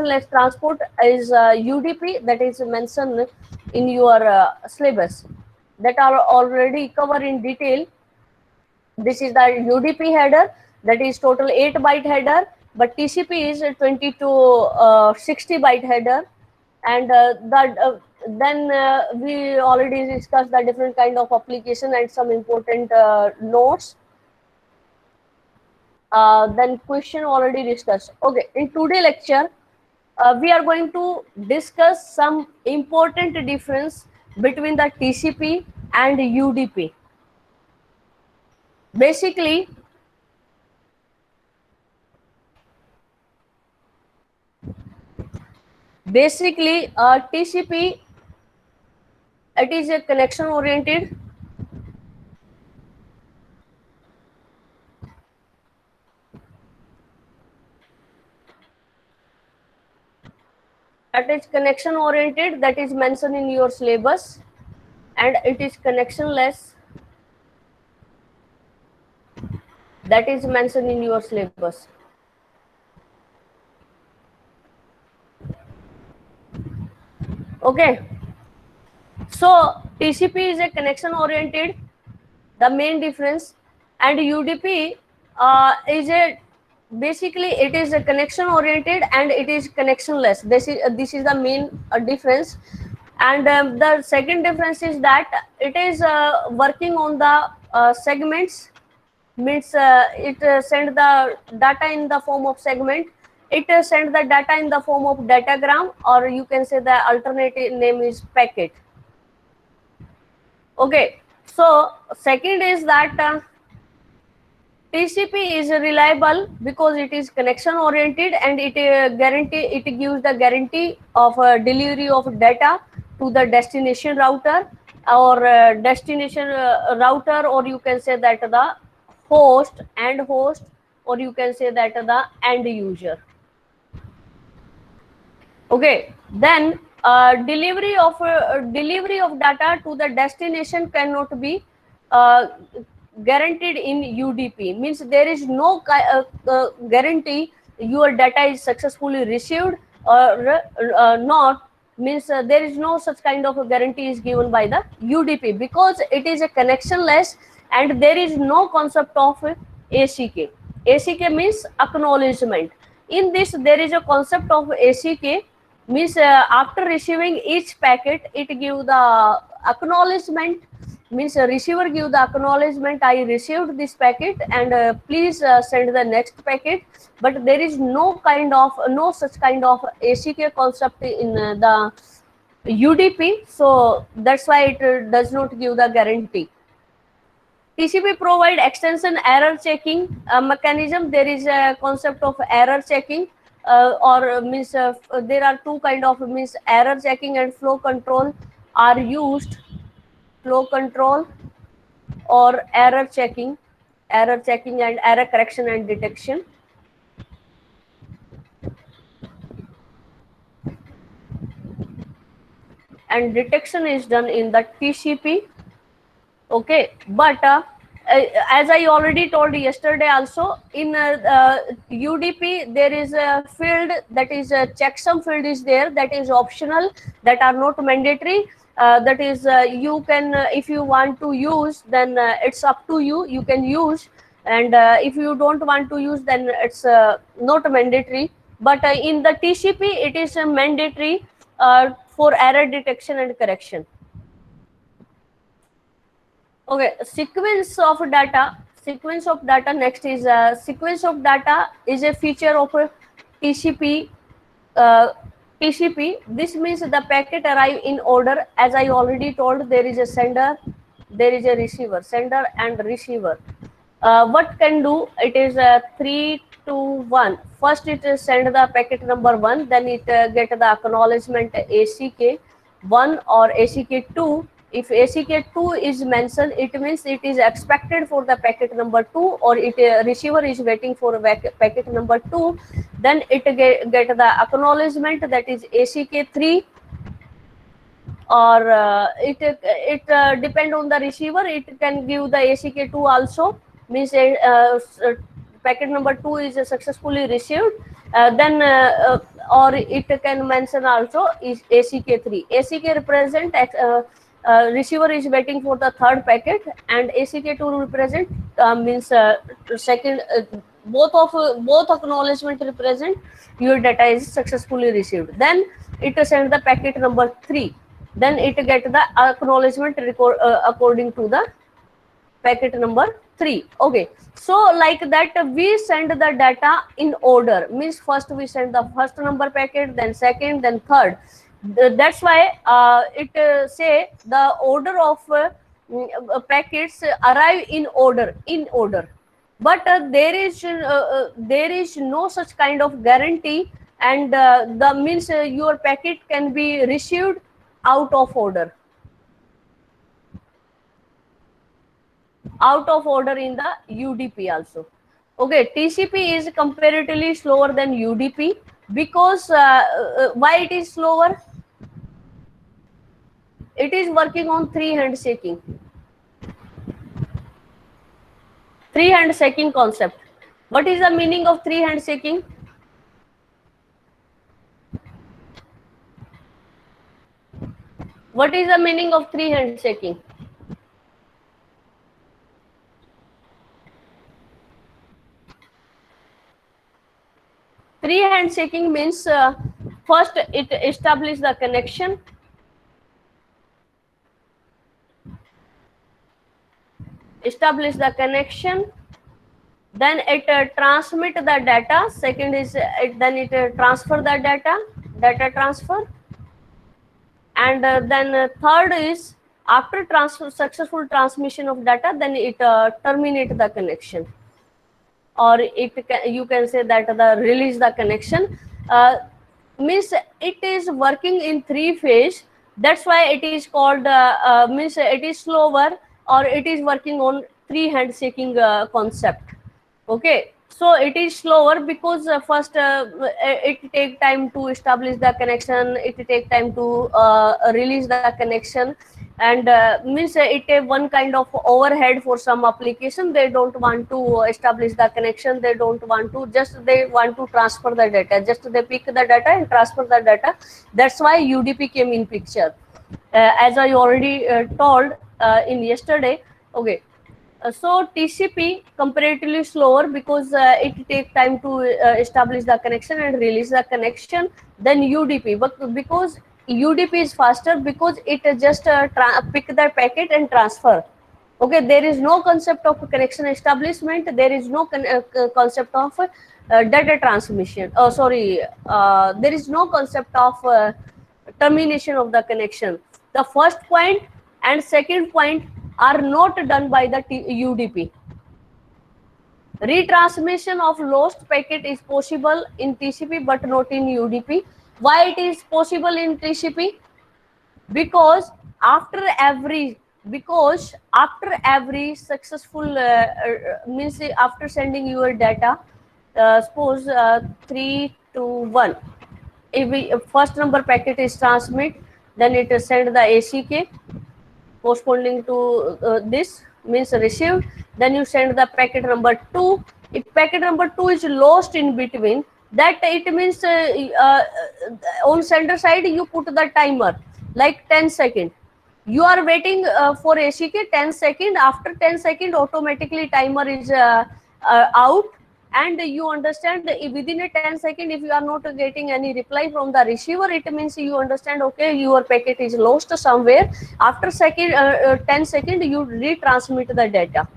connectionless transport is UDP, that is mentioned in your syllabus, that are already covered in detail. This is the UDP header, that is total 8 byte header, but TCP is 20 to 60 byte header. And then we already discussed the different kind of application and some important notes. Then question already discussed. Okay, in today lecture, we are going to discuss some important difference between the TCP and UDP. Basically, TCP, it is a connection oriented. It is connection oriented, that is mentioned in your syllabus, and it is connectionless, that is mentioned in your syllabus. Okay, so TCP is a connection oriented, the main difference, and UDP is a basically it is a connection oriented and it is connectionless. This is the main difference. And the second difference is that it is working on the segments, means it send the data in the form of segment. It send the data in the form of datagram, or you can say the alternative name is packet. Okay, so second is that TCP is reliable because it is connection oriented, and it gives the guarantee of delivery of data to the destination router, or destination router, or you can say that the host, or you can say that the end user. Okay, then delivery of data to the destination cannot be uh, guaranteed in UDP. Means there is no guarantee your data is successfully received or not. Means there is no such kind of a guarantee is given by the UDP, because it is a connectionless and there is no concept of ACK. ACK means acknowledgement. In this there is a concept of ACK, means after receiving each packet it give the acknowledgement, means receiver give the acknowledgement, I received this packet and please send the next packet. But there is no such kind of ACK concept in the UDP, so that's why it does not give the guarantee. TCP provide extension error checking mechanism. There is a concept of error checking, or means there are two kind of means error checking and flow control are used. Flow control or error checking and error correction and detection. And detection is done in the TCP. Okay, but as I already told yesterday also, in UDP there is a field that is a checksum field is there, that is optional, that are not mandatory. That is you can if you want to use, then it's up to you, you can use, and if you don't want to use, then it's not mandatory. But in the TCP it is mandatory for error detection and correction. Okay, sequence of data. Next is sequence of data is a feature of TCP. TCP. This means the packet arrive in order. As I already told, there is a sender, there is a receiver. Sender and receiver. What can do? It is 3, 2, 1. First, it send the packet number 1. Then it get the acknowledgement ACK 1 or ACK 2. If ACK 2 is mentioned, it means it is expected for the packet number 2, or it receiver is waiting for packet number 2. Then it get the acknowledgement, that is ACK 3, or it depend on the receiver. It can give the ACK 2 also, means packet number 2 is successfully received. Then or it can mention also is ACK3. ACK represent receiver is waiting for the third packet, and ACK2 represent means second. Both acknowledgement represent your data is successfully received. Then it send the packet number 3. Then it get the acknowledgement record according to the packet number 3. Okay, so like that we send the data in order, means first we send the first number packet, then second, then third. That's why it say the order of packets arrive in order, but there is no such kind of guarantee, and the means your packet can be received out of order in the UDP also. Okay, TCP is comparatively slower than UDP because why it is slower? It is working on three handshaking concept. What is the meaning of three handshaking? What is the meaning of three handshaking? Three handshaking means first it establishes the connection, then it transmit the data. Second is then it transfer the data transfer, and then third is after successful transmission of data, then it terminate the connection, or you can say that the release the connection. Means it is working in three phase. That's why it is called means it is slower, or it is working on three handshaking concept. Okay, so it is slower because first it take time to establish the connection, it take time to release the connection, and means it is one kind of overhead for some application. They don't want to establish the connection, they don't want to, just they want to transfer the data, just they pick the data and transfer the data. That's why UDP came in picture, as I already told in yesterday. Okay, so TCP comparatively slower because it takes time to establish the connection and release the connection than UDP. But because UDP is faster because it just pick the packet and transfer. Okay, there is no concept of connection establishment. There is no concept of data transmission. Oh, sorry, there is no concept of termination of the connection. The first point and second point are not done by the UDP. Retransmission of lost packet is possible in TCP but not in UDP. Why it is possible in TCP? Because after every successful means after sending your data, suppose 3 to 1, if first number packet is transmit, then it is send the ACK corresponding to this means received. Then you send the packet number 2. If packet number 2 is lost in between, that it means on sender side you put the timer like 10 seconds. You are waiting for ACK 10 seconds. After 10 seconds automatically timer is out, and you understand within a 10 seconds if you are not getting any reply from the receiver, it means you understand okay your packet is lost somewhere. After 10 seconds you retransmit the data.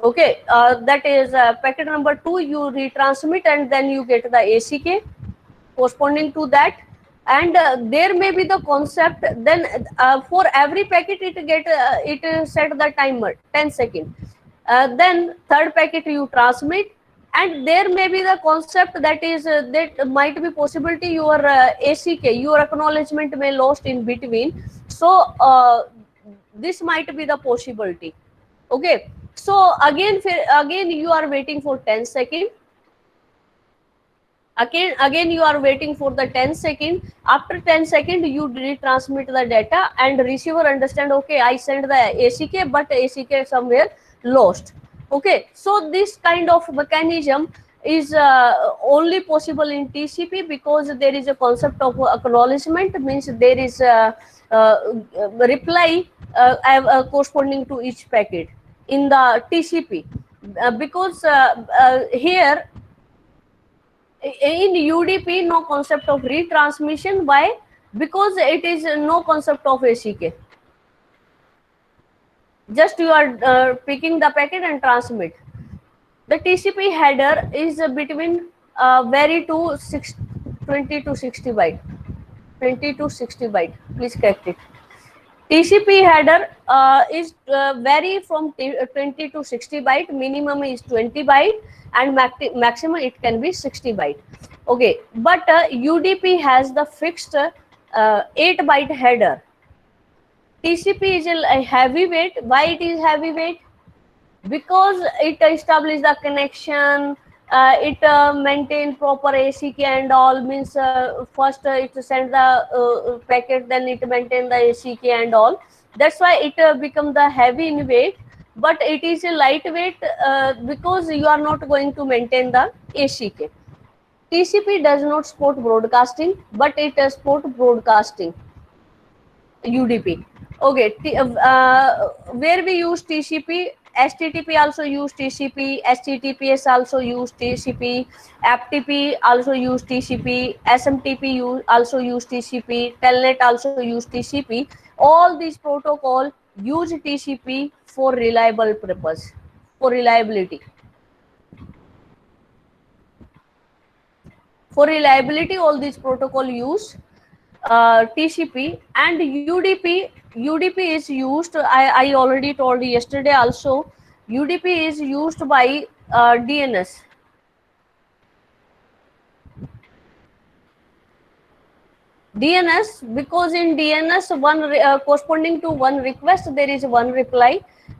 Okay, that is packet number 2 you retransmit, and then you get the ACK corresponding to that. And there may be the concept, then for every packet it set the timer 10 seconds. Then third packet you transmit, and there may be the concept that is that might be possibility your ACK, your acknowledgement may lost in between. So this might be the possibility. Okay, so again you are waiting for 10 seconds. Again you are waiting for the 10 seconds. After 10 seconds you retransmit the data, and receiver understand okay I sent the ACK but ACK somewhere lost. Okay, so this kind of mechanism is only possible in TCP because there is a concept of acknowledgement, means there is a reply corresponding to each packet in the TCP. Because here in UDP no concept of retransmission. Why? Because it is no concept of ACK. Just you are picking the packet and transmit. The TCP header is between vary to 20 to 60 byte. 20 to 60 byte. Please correct it. TCP header is vary from 20 to 60 byte. Minimum is 20 byte and maximum it can be 60 byte. Okay, but UDP has the fixed 8 byte header. TCP is a heavyweight. Why it is heavyweight? Because it establishes the connection, it maintain proper ACK and all, means first it send the packet, then it maintain the ACK and all. That's why it become the heavy in weight, but it is a lightweight because you are not going to maintain the ACK. TCP does not support broadcasting, but it support broadcasting. UDP. Okay, where we use TCP, HTTP also use TCP, HTTPS also use TCP, FTP also use TCP, SMTP also use TCP, Telnet also use TCP. All these protocol use TCP for reliable purpose, for reliability. For reliability, all these protocol use TCP and UDP. UDP is used. I already told yesterday also. UDP is used by DNS. DNS, because in DNS one corresponding to one request there is one reply.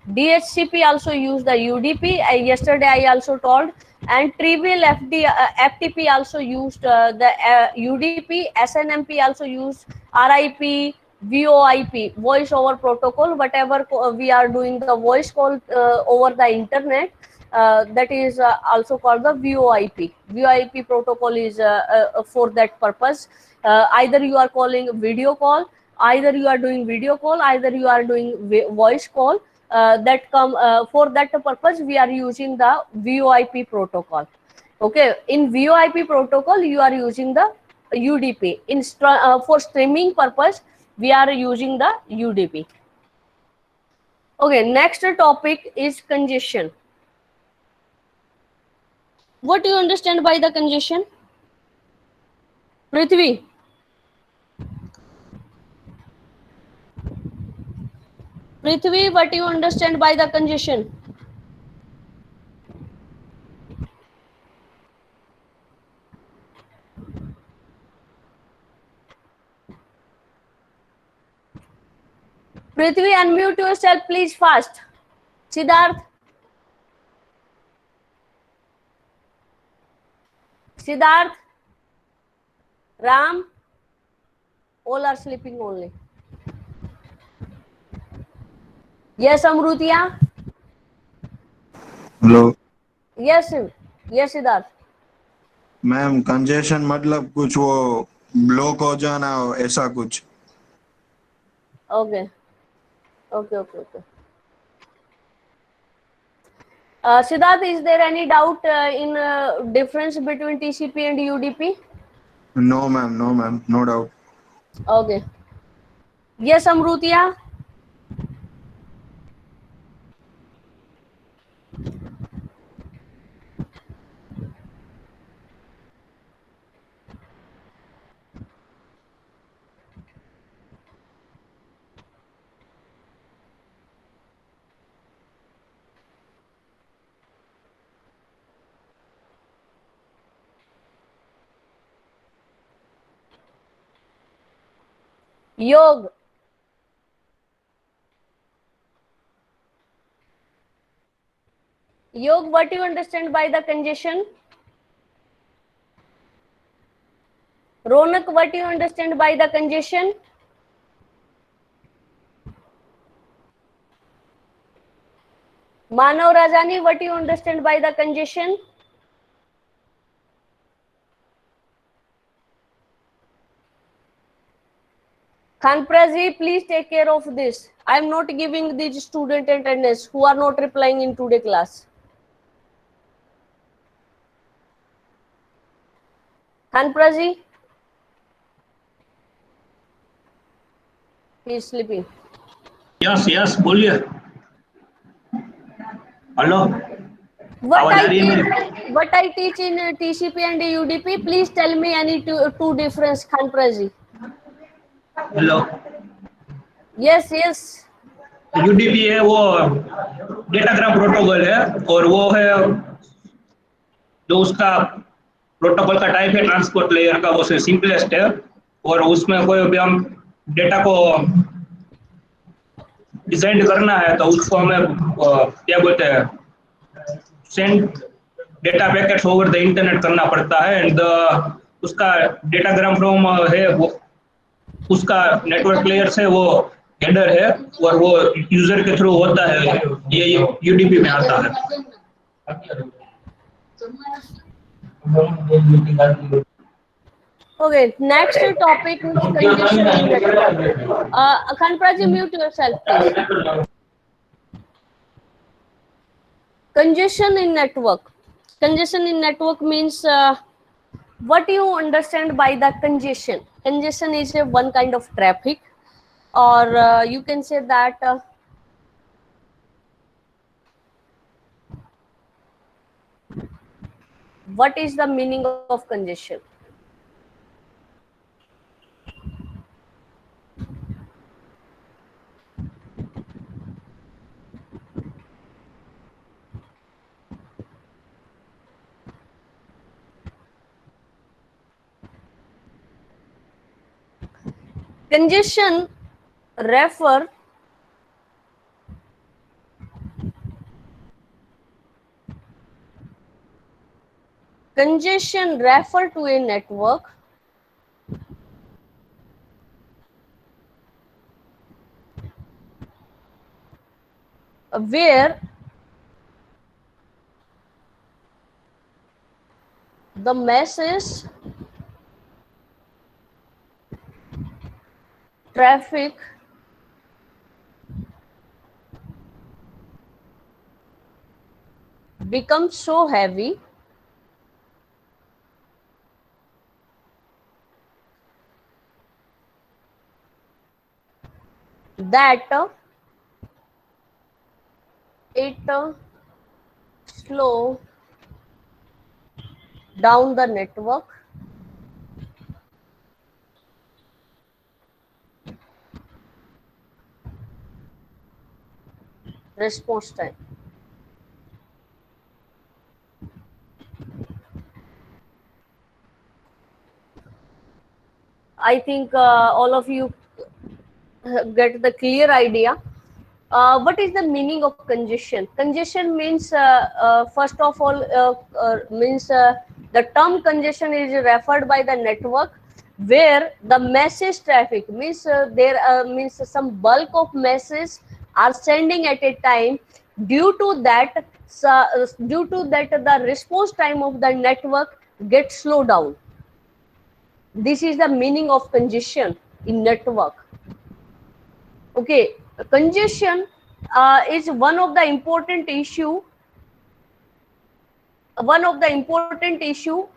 DHCP also use the UDP. Yesterday I also told, and trivial FTP also used the UDP. SNMP also used RIP, VoIP, voice over protocol. Whatever we are doing the voice call over the internet, that is also called the VoIP. VoIP protocol is for that purpose. Either you are calling video call, either you are doing video call, either you are doing voice call. That come for that purpose we are using the VoIP protocol. Okay, in VoIP protocol you are using the UDP. In for streaming purpose we are using the UDP. Okay, next topic is congestion. What do you understand by the congestion? Prithvi. Prithvi, what do you understand by the congestion? Prithvi, unmute yourself, please, fast. Siddharth. Siddharth. Ram. All are sleeping only. Yes, Amrutia. Hello Yes, yes, Siddharth. Ma'am, congestion मतलब कुछ वो block हो जाना ऐसा कुछ. Okay. Okay. Siddharth, is there any doubt in difference between TCP and UDP? No ma'am, no doubt. Okay. Yes, Amrutia. Yog. Yog, what do you understand by the congestion? Ronak, what do you understand by the congestion? Manav Rajani, what do you understand by the congestion? Khanpraji, please take care of this. I am not giving these student attendance who are not replying in today class. Khanpraji, he is sleeping. Yes बोलिए। Hello, What आवाज आ I रही है teach, मेरी? what I teach in TCP and UDP, please tell me any two difference, Khanpraji. Hello, Yes, yes. UDP है वो datagram protocol है, और वो है जो उसका प्रोटोकॉल का टाइप है ट्रांसपोर्ट लेयर का, वो सिंपलेस्ट है। और उसमें कोई भी हम डेटा को डिजाइन करना है तो उसको हमें क्या बोलते हैं, send data packets over the internet करना पड़ता है। एंड उसका डेटाग्राम फ्रॉम है वो, उसका नेटवर्क लेयर से वो हेडर है, और वो यूजर के थ्रू होता है, ये यूडीपी में आता है। Okay, next topic is congestion in network. Khanpraji, mute yourself, please. Congestion in network. Congestion in network means what do you understand by the congestion? Congestion is one kind of traffic, or you can say that what is the meaning of congestion? Congestion refer to a network where the message traffic becomes so heavy that it slow down the network response time. I think all of you get the clear idea. What is the meaning of congestion? Congestion means, first of all, means the term congestion is referred by the network where the message traffic means there means some bulk of messages are sending at a time. Due to that, the response time of the network gets slowed down. This is the meaning of congestion in network. Okay, congestion is one of the important issue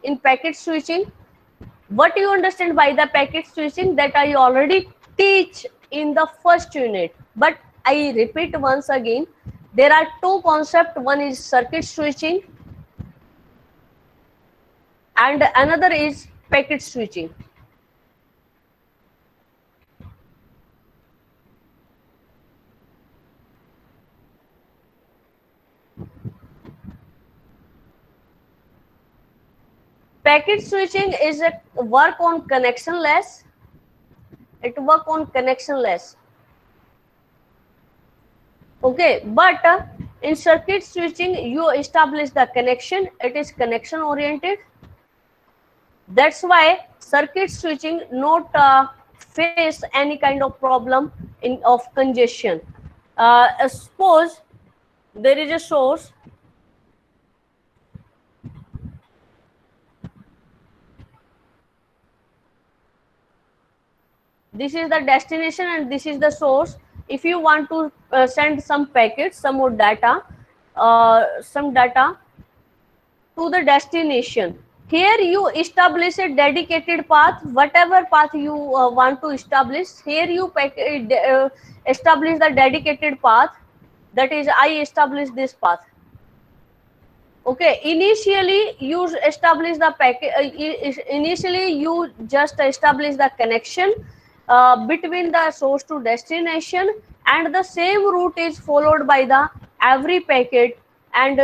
in packet switching. What do you understand by the packet switching? That I already teach in the first unit, but I repeat once again. There are two concepts. One is circuit switching and another is packet switching. Packet switching is a work on connectionless. It work on connectionless. Okay, but in circuit switching, you establish the connection. It is connection oriented. That's why circuit switching not face any kind of problem of congestion. Suppose there is a source. This is the destination and this is the source. If you want to send some packets, some more data, some data to the destination, here you establish a dedicated path, whatever path you want to establish. Here you establish the dedicated path, that is I establish this path. Okay, initially you establish the packet, initially you just establish the connection between the source to destination, and the same route is followed by the every packet, and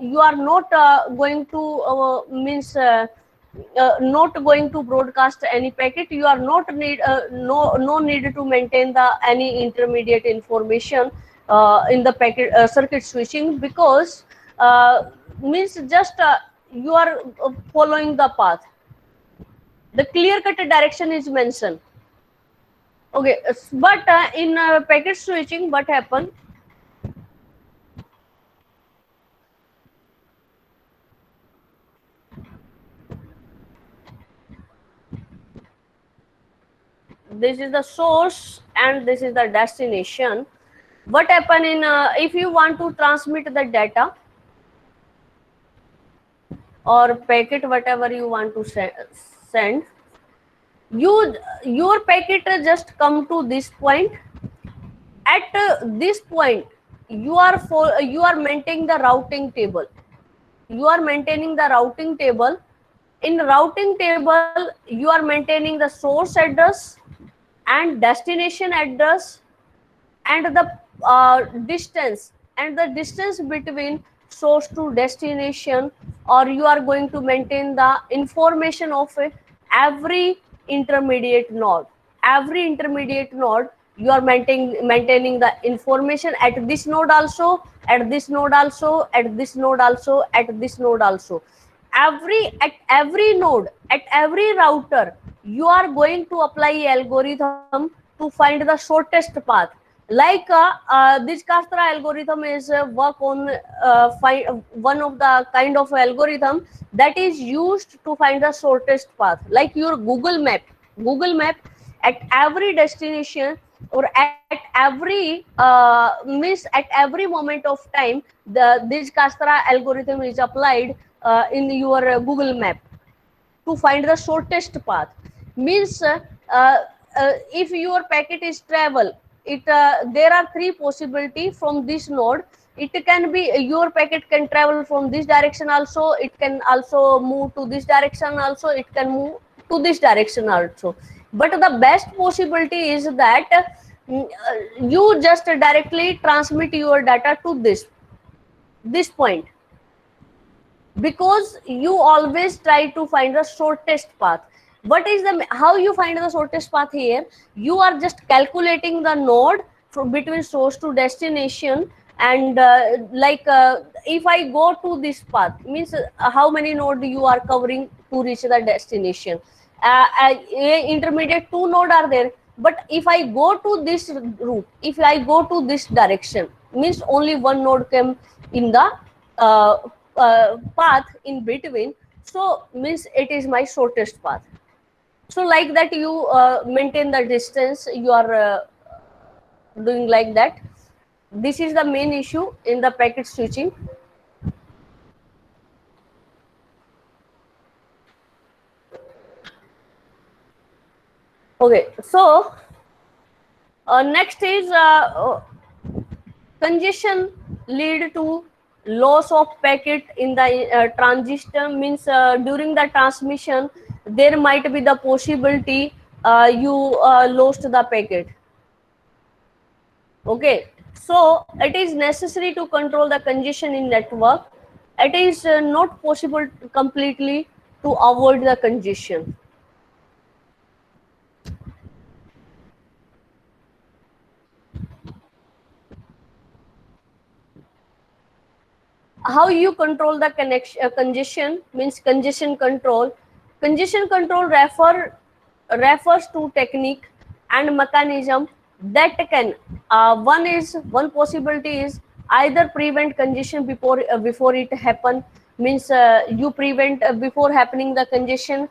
you are not going to not going to broadcast any packet. You are not need no need to maintain the any intermediate information in the packet circuit switching, because means just you are following the path. The clear cut direction is mentioned. Okay, but in packet switching, what happened? This is the source and this is the destination. What happen in if you want to transmit the data or packet, whatever you want to send, your packet just come to this point. At this point, you are maintaining the routing table. You are maintaining the routing table. In routing table, you are maintaining the source address and destination address and the distance, and the distance between source to destination, or you are going to maintain the information of every intermediate node. Every intermediate node you are maintaining the information at this node also, at this node also, at this node also, at this node also. At every node, at every router, you are going to apply algorithm to find the shortest path. Like this Dijkastra algorithm is work on one of the kind of algorithm that is used to find the shortest path. Like your Google Map at every destination or at every at every moment of time, this Dijkastra algorithm is applied in your Google Map to find the shortest path. Means if your packet is travel, there are three possibility from this node. It can be your packet can travel from this direction also, it can also move to this direction also, it can move to this direction also. But the best possibility is that you just directly transmit your data to this point, because you always try to find the shortest path. What is the how you find the shortest path here? You are just calculating the node from between source to destination, and if I go to this path, means how many node you are covering to reach the destination. Intermediate 2 node are there, but if I go to this route, if I go to this direction, means only one node came in the path in between, so means it is my shortest path. So like that you maintain the distance, you are doing like that. This is the main issue in the packet switching. Okay, so next is congestion lead to loss of packet in the transistor. Means during the transmission there might be the possibility you lost the packet. Okay, so it is necessary to control the congestion in network. It is not possible completely to avoid the congestion. How you control the congestion? Means congestion control. Congestion control refers to technique and mechanism that can one possibility is either prevent congestion before it happen, means you prevent before happening the congestion,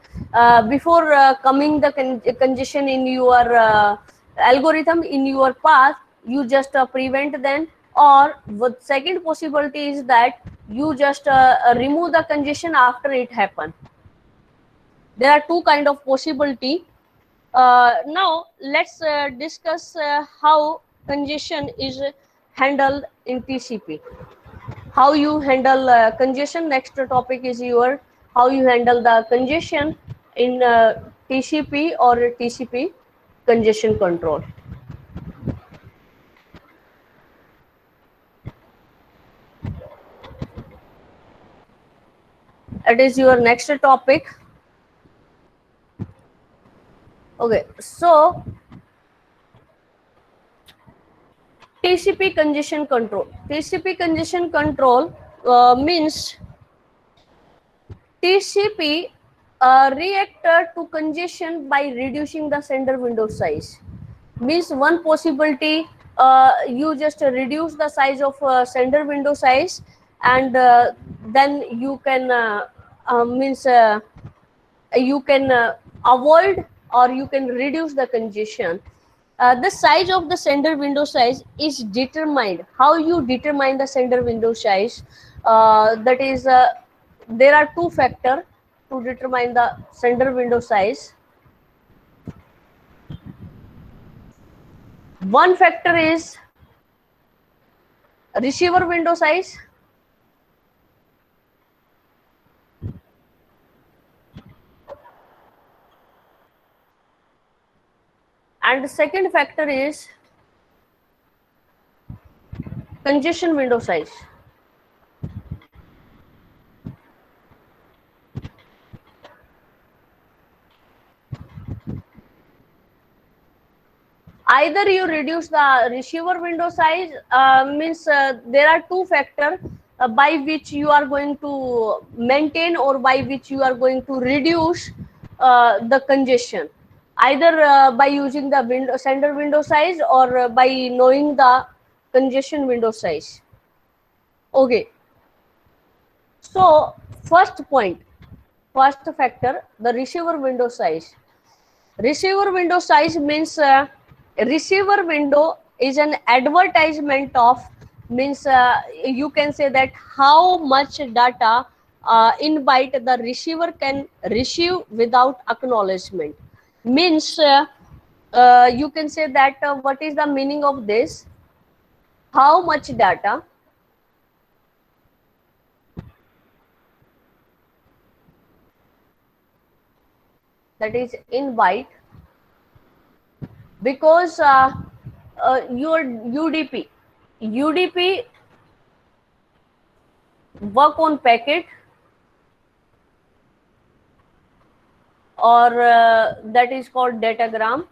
before coming the congestion in your algorithm, in your path, you just prevent them. Or the second possibility is that you just remove the congestion after it happened. There are two kind of possibility. Now let's discuss how congestion is handled in TCP. How you handle congestion. Next topic is your how you handle the congestion in TCP or TCP congestion control. It is your next topic. Okay, so TCP congestion control. TCP congestion control means TCP react to congestion by reducing the sender window size. Means one possibility, you just reduce the size of sender window size, and then you can you can avoid or you can reduce the congestion. The size of the sender window size is determined. How you determine the sender window size? That is, there are two factors to determine the sender window size. One factor is receiver window size. And the second factor is congestion window size. Either you reduce the receiver window size, means there are two factors by which you are going to maintain or by which you are going to reduce the congestion. Either by using the sender window size or by knowing the congestion window size. Okay. So first point, first factor, the receiver window size. Receiver window size means receiver window is an advertisement of, means you can say that how much data in byte the receiver can receive without acknowledgement. Means you can say that what is the meaning of this? How much data that is in byte, because your UDP work on packet, or that is called datagram.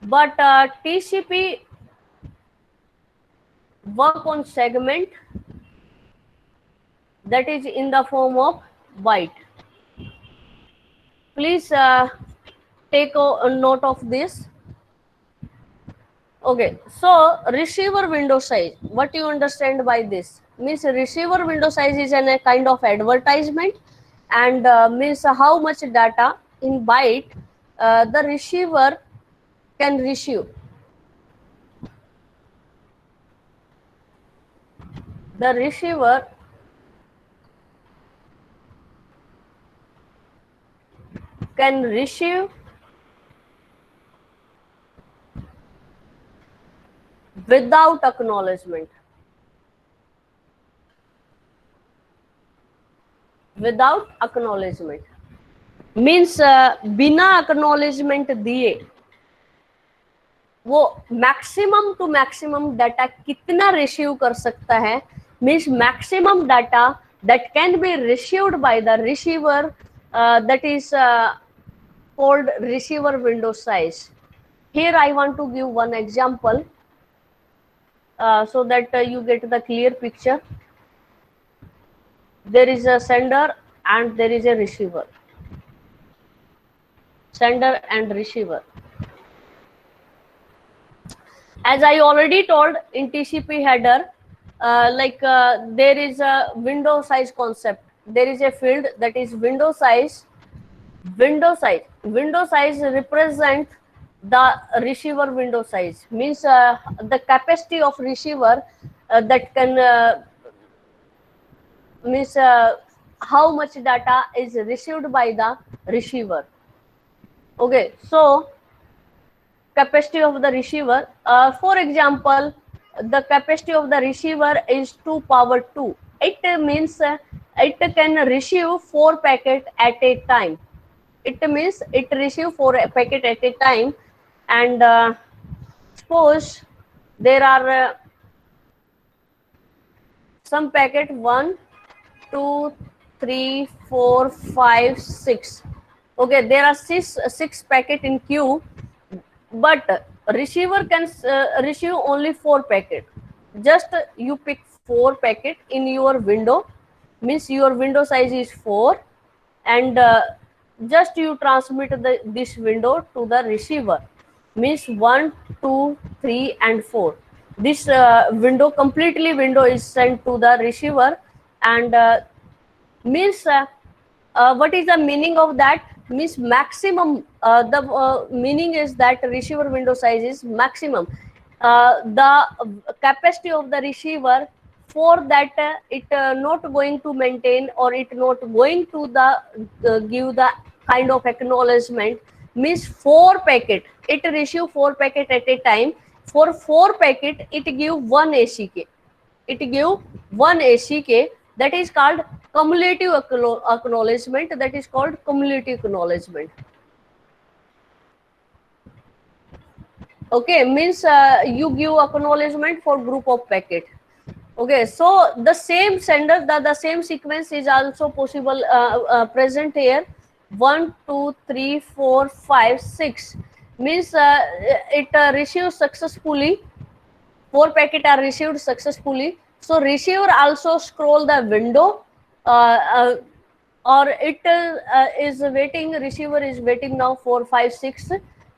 But TCP work on segment, that is in the form of byte. Please take a note of this. Okay, so receiver window size, what you understand by this? Means receiver window size is a kind of advertisement, and means how much data in byte the receiver can receive. The receiver can receive without acknowledgement. Without acknowledgement means बिना acknowledgement दिए वो maximum to maximum data कितना receive कर सकता है. Means maximum data that can be received by the receiver, that is called receiver window size. Here I want to give one example so that you get the clear picture. There is a sender and there is a receiver. Sender and receiver. As I already told, in TCP header, there is a window size concept. There is a field that is window size. Window size represent the receiver window size, means the capacity of receiver that can means how much data is received by the receiver. Okay, so capacity of the receiver, for example, the capacity of the receiver is 2 power 2. It means it can receive 4 packet at a time. It means it receive 4 packet at a time, and suppose there are some packet 1, 2, 3, 4, 5, 6. Okay, there are six packet in queue, but receiver can receive only 4 packet. Just you pick 4 packet in your window, means your window size is 4, and just you transmit this window to the receiver, means 1, 2, 3 and 4. This completely window is sent to the receiver, and means what is the meaning of that? Means maximum, the meaning is that receiver window size is maximum. The capacity of the receiver, for that it not going to maintain, or it not going to the give the kind of acknowledgement, means 4 packet. It receive 4 packet at a time. For 4 packet it give 1 ACK. It give 1 ACK, that is called cumulative acknowledgement. That is called cumulative acknowledgement. Okay, means you give acknowledgement for group of packet. Okay, so the same sender, the same sequence is also possible present here. 1, 2, 3, 4, 5, 6 means it receives successfully. 4 packet are received successfully. So receiver also scroll the window, or it is waiting. Receiver is waiting now for 5, 6,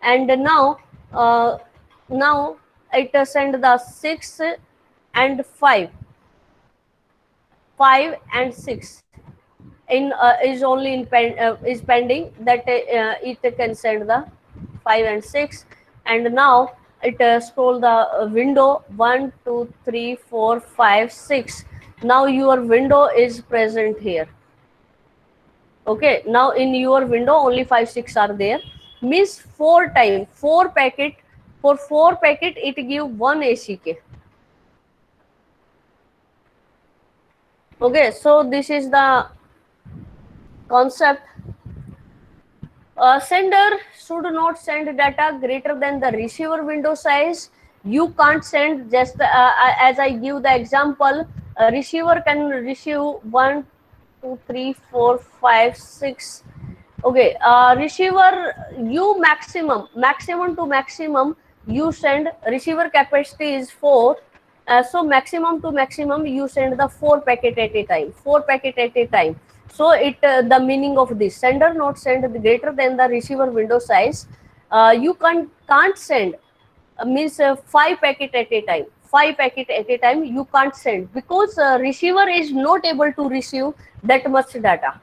and now now it send the 6 and 5 and 6 in is only in is pending, that it can send the 5 and 6, and now it scroll the window 1, 2, 3, 4, 5, 6. Now your window is present here. Okay, now in your window only 5, 6 are there, means 4 times 4 packet. For 4 packet it give 1 ACK. Okay, so this is the concept. Sender should not send data greater than the receiver window size. You can't send just as I give the example, a receiver can receive 1, 2, 3, 4, 5, 6. Okay, receiver, you maximum to maximum you send. Receiver capacity is 4, so maximum to maximum you send the 4 packet at a time. 4 packet at a time. So it the meaning of this, sender not send greater than the receiver window size. You can't send means 5 packet at a time. 5 packet at a time you can't send, because receiver is not able to receive that much data.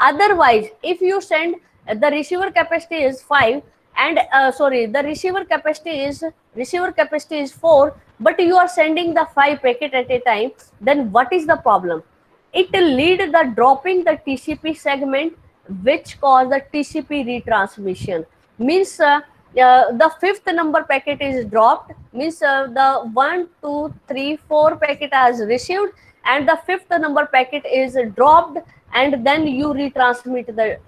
Otherwise, if you send, the receiver capacity is 5, and the receiver capacity is 4, but you are sending the 5 packet at a time, then what is the problem? It will lead the dropping the TCP segment, which cause the TCP retransmission. Means the 5th number packet is dropped, means the 1, 2, 3, 4 packet has received, and the 5th number packet is dropped, and then you retransmit the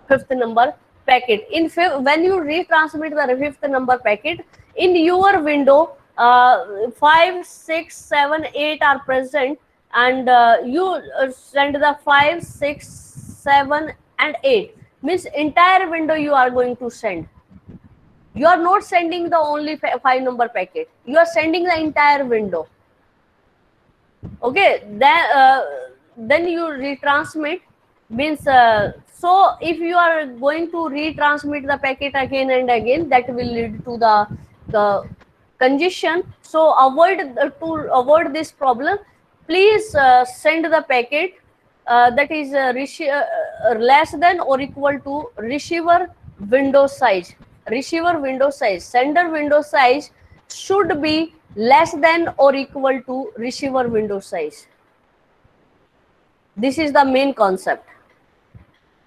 5th number packet. When you retransmit the 5th number packet, in your window 5, 6, 7, 8 are present, and you send the 5, 6, 7 and 8, means entire window you are going to send. You are not sending the only 5 number packet, you are sending the entire window. Okay, then you retransmit, means so if you are going to retransmit the packet again and again, that will lead to the congestion. So to avoid this problem, please send the packet that is less than or equal to receiver window size. Receiver window size, sender window size should be less than or equal to receiver window size. This is the main concept.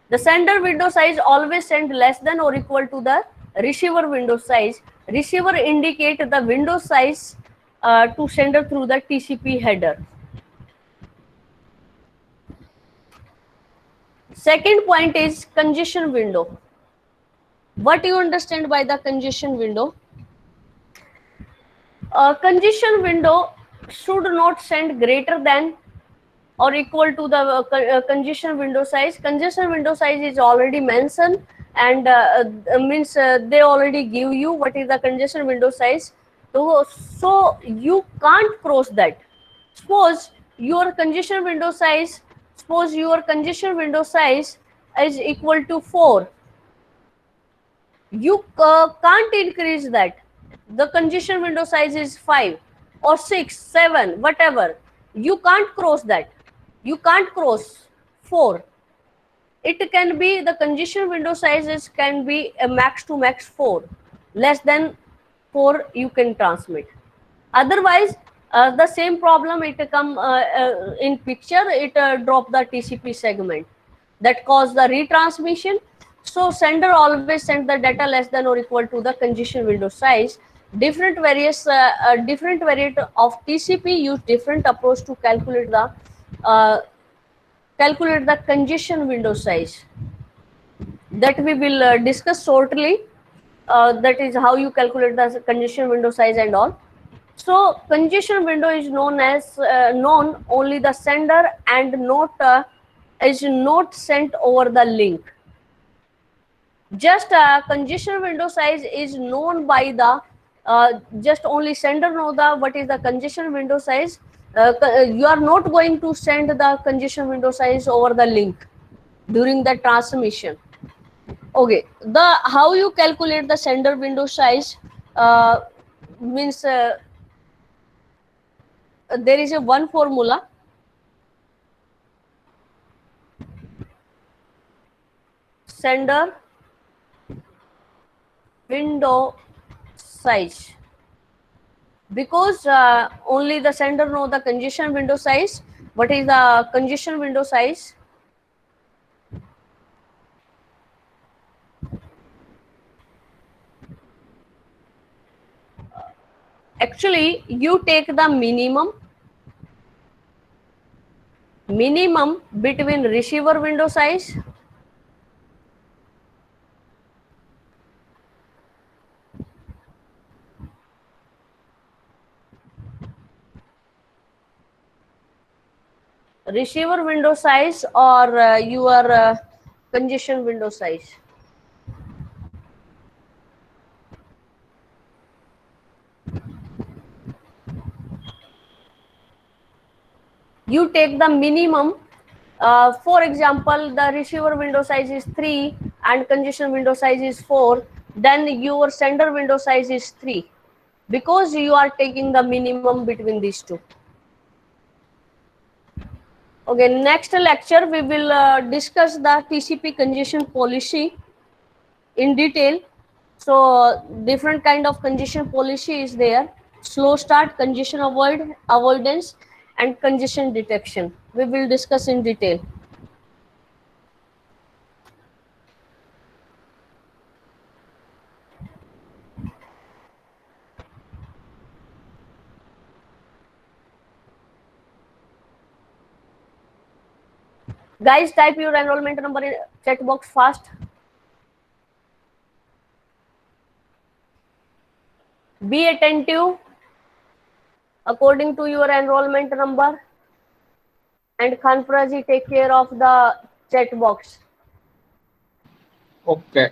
The sender window size always send less than or equal to the receiver window size. Receiver indicate the window size to sender through the TCP header. Second point is congestion window. What you understand by the congestion window? Congestion window should not send greater than or equal to the congestion window size. Congestion window size is already mentioned, and means they already give you what is the congestion window size. So you can't cross that. Suppose your congestion window size is equal to 4. You can't increase that. The congestion window size is 5 or 6, 7, whatever. You can't cross that. You can't cross 4. It can be the congestion window sizes can be a max to max 4. Less than 4 you can transmit. Otherwise, the same problem it come in picture. It drop the TCP segment that cause the retransmission. So sender always send the data less than or equal to the congestion window size. Different variant of TCP use different approach to calculate the congestion window size. That we will discuss shortly. That is how you calculate the congestion window size and all. So congestion window is known as known only the sender and is not sent over the link. Just congestion window size is known by the just only sender know the what is the congestion window size. You are not going to send the congestion window size over the link during the transmission. Okay, the how you calculate the sender window size means there is a one formula. Sender window size, because only the sender know the congestion window size. What is the congestion window size? Actually, you take the minimum between receiver window size or your congestion window size. You take the minimum. For example, the receiver window size is 3 and congestion window size is 4. Then your sender window size is 3, because you are taking the minimum between these two. Okay, next lecture we will discuss the TCP congestion policy in detail. So different kind of congestion policy is there: slow start, congestion avoidance, and congestion detection. We will discuss in detail. Guys, type your enrollment number in chat box fast. Be attentive according to your enrollment number, and Khanfraji take care of the chat box. Okay.